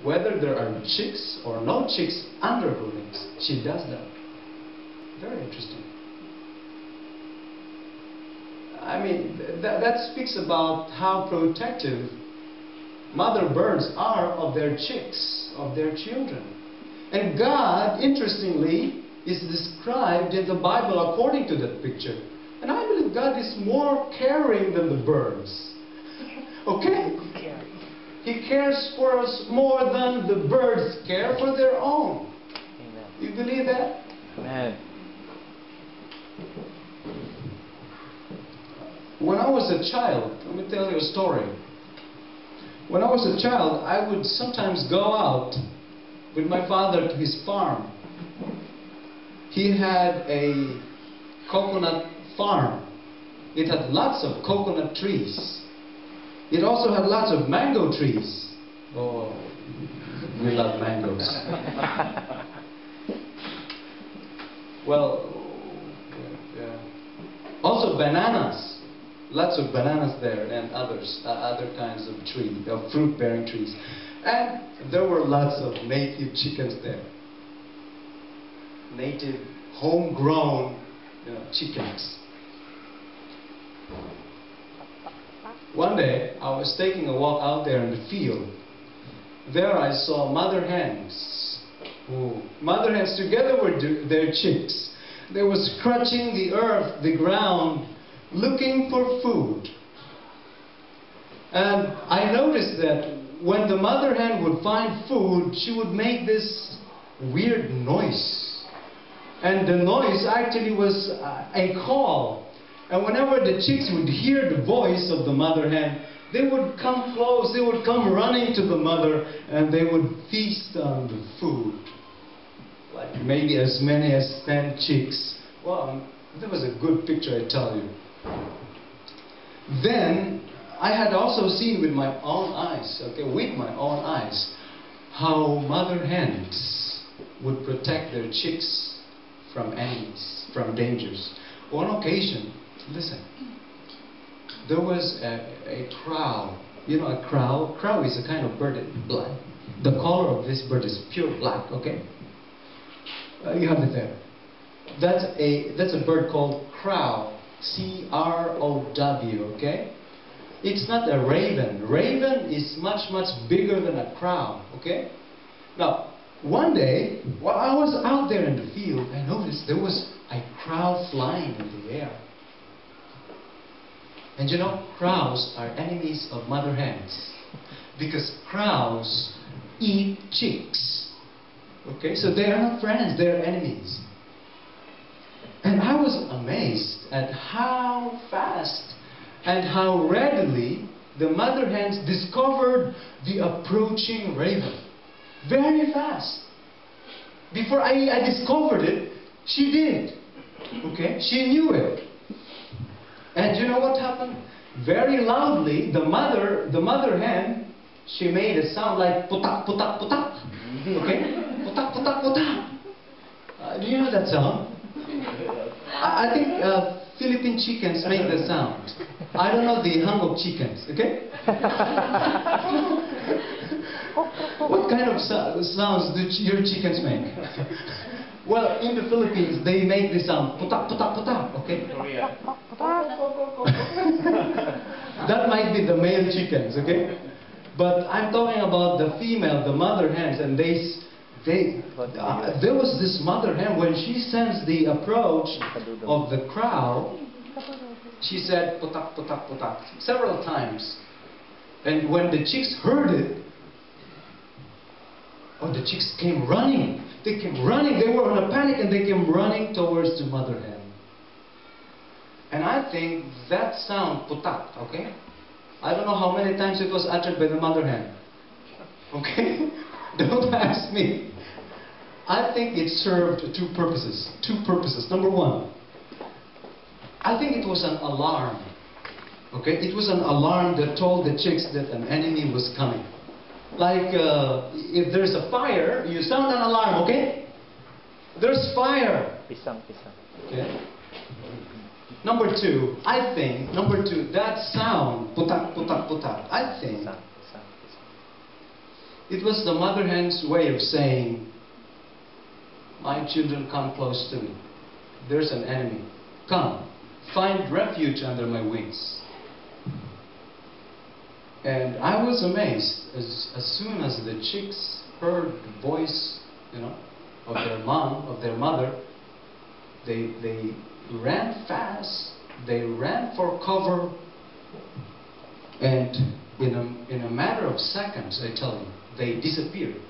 Whether there are chicks or no chicks under her wings, she does that. Very interesting. I mean, that speaks about how protective mother birds are of their chicks, of their children. And God, interestingly, is described in the Bible according to that picture. And I believe God is more caring than the birds. Okay? He cares for us more than the birds care for their own. Amen. You believe that? Amen. When I was a child, let me tell you a story. When I was a child, I would sometimes go out with my father to his farm. He had a coconut farm. It had lots of coconut trees. It also had lots of mango trees. Oh, we love mangoes. Well, yeah. Also bananas. Lots of bananas there and other kinds of trees, of fruit-bearing trees. And there were lots of native chickens there. Native, homegrown chickens. One day, I was taking a walk out there in the field. There I saw mother hens. Mother hens together with their chicks. They were scratching the earth, the ground, looking for food. And I noticed that when the mother hen would find food, she would make this weird noise. And the noise actually was a call. And whenever the chicks would hear the voice of the mother hen, they would come close, they would come running to the mother, and they would feast on the food. Like maybe as many as 10 chicks. Well, that was a good picture, I tell you. Then, I had also seen with my own eyes, how mother hens would protect their chicks from enemies, from dangers. On occasion, listen, there was a crow. You know a crow? Crow is a kind of bird that's black. The color of this bird is pure black, okay? You have it there. That's a bird called crow. C-R-O-W, okay? It's not a raven. Raven is much, much bigger than a crow, okay? Now, one day, while I was out there in the field, I noticed there was a crow flying in the air. And you know, crows are enemies of mother hens. Because crows eat chicks. Okay, so they are not friends, they are enemies. And I was amazed at how fast and how readily the mother hens discovered the approaching raven. Very fast. Before I discovered it, she did. Okay? She knew it. And you know what happened? Very loudly, the mother hen, she made a sound like putak, putak, putak. Okay? Putak, putak, putak. Do you know that sound? I think Philippine chickens make the sound. I don't know the Hangok chickens, okay? What kind of sounds do your chickens make? Well, in the Philippines, they make the sound putak, putak, putak, okay? That might be the male chickens, okay? But I'm talking about the female, the mother hens, and there was this mother hen, when she sensed the approach of the crow, she said putak, putak, putak several times. And when the chicks heard it, the chicks came running. They came running. They were in a panic and they came running towards the mother hen. And I think that sound, putak, okay? I don't know how many times it was uttered by the mother hen. Okay? Don't ask me. I think it served two purposes. Number one, I think it was an alarm. Okay? It was an alarm that told the chicks that an enemy was coming. Like, if there's a fire, you sound an alarm, okay? There's fire. Pisang. Okay? Number two, that sound, putak, putak, putak, I think It was the mother hen's way of saying, my children, come close to me. There's an enemy. Come, find refuge under my wings. And I was amazed as soon as the chicks heard the voice, of their mom, of their mother. They ran fast. They ran for cover. And in a matter of seconds, I tell you, they disappeared.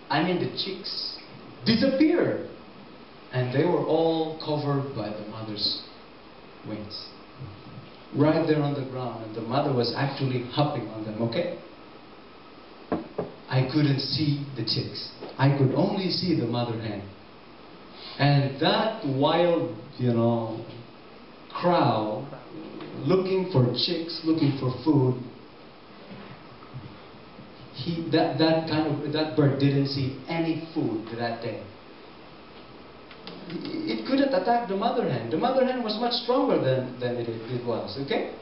I mean, the chicks disappeared. And they were all covered by the mother's wings. Right there on the ground. And the mother was actually hopping on them, okay? I couldn't see the chicks. I could only see the mother hen. And that wild, crowd looking for chicks, looking for food, that bird didn't see any food that day. It couldn't attack the mother hen. The mother hen was much stronger than it was, okay?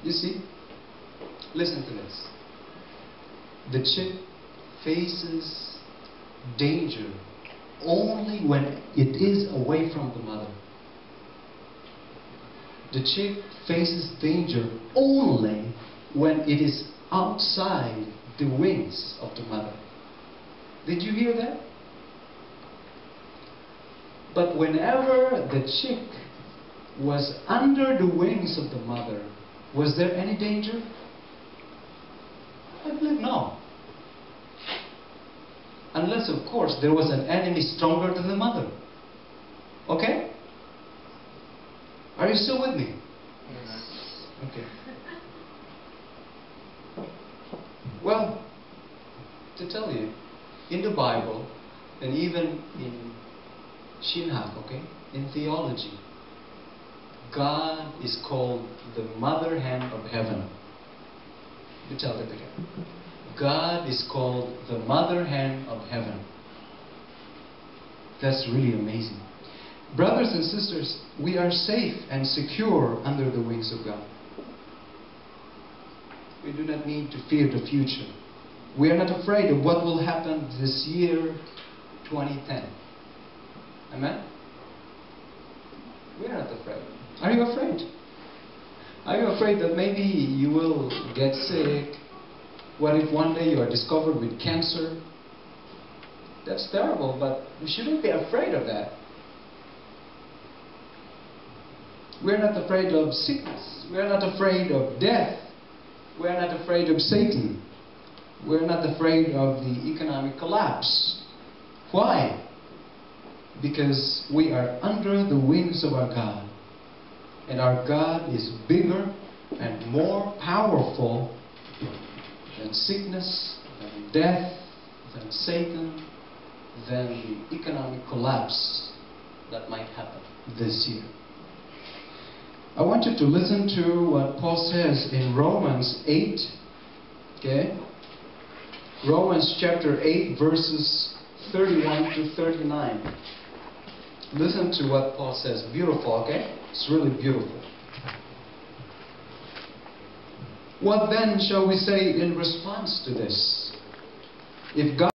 You see, listen to this. The chick faces danger only when it is away from the mother. The chick faces danger only when it is outside the wings of the mother. Did you hear that? But whenever the chick was under the wings of the mother, was there any danger? I believe no. Unless, of course, there was an enemy stronger than the mother. Okay? Are you still with me? Yes. Okay. Well, to tell you, in the Bible, and even in Shinhak, okay, in theology, God is called the mother hen of heaven. You tell that again. God is called the mother hen of heaven. That's really amazing. Brothers and sisters, we are safe and secure under the wings of God. We do not need to fear the future. We are not afraid of what will happen this year, 2010. Amen? We are not afraid. Are you afraid? Are you afraid that maybe you will get sick? What if one day you are discovered with cancer? That's terrible, but we shouldn't be afraid of that. We're not afraid of sickness. We're not afraid of death. We're not afraid of Satan. We're not afraid of the economic collapse. Why? Because we are under the wings of our God. And our God is bigger and more powerful than sickness, than death, than Satan, than the economic collapse that might happen this year. I want you to listen to what Paul says in Romans 8. Okay? Romans chapter 8, verses 31 to 39. Listen to what Paul says. Beautiful, okay? It's really beautiful. What then shall we say in response to this? If God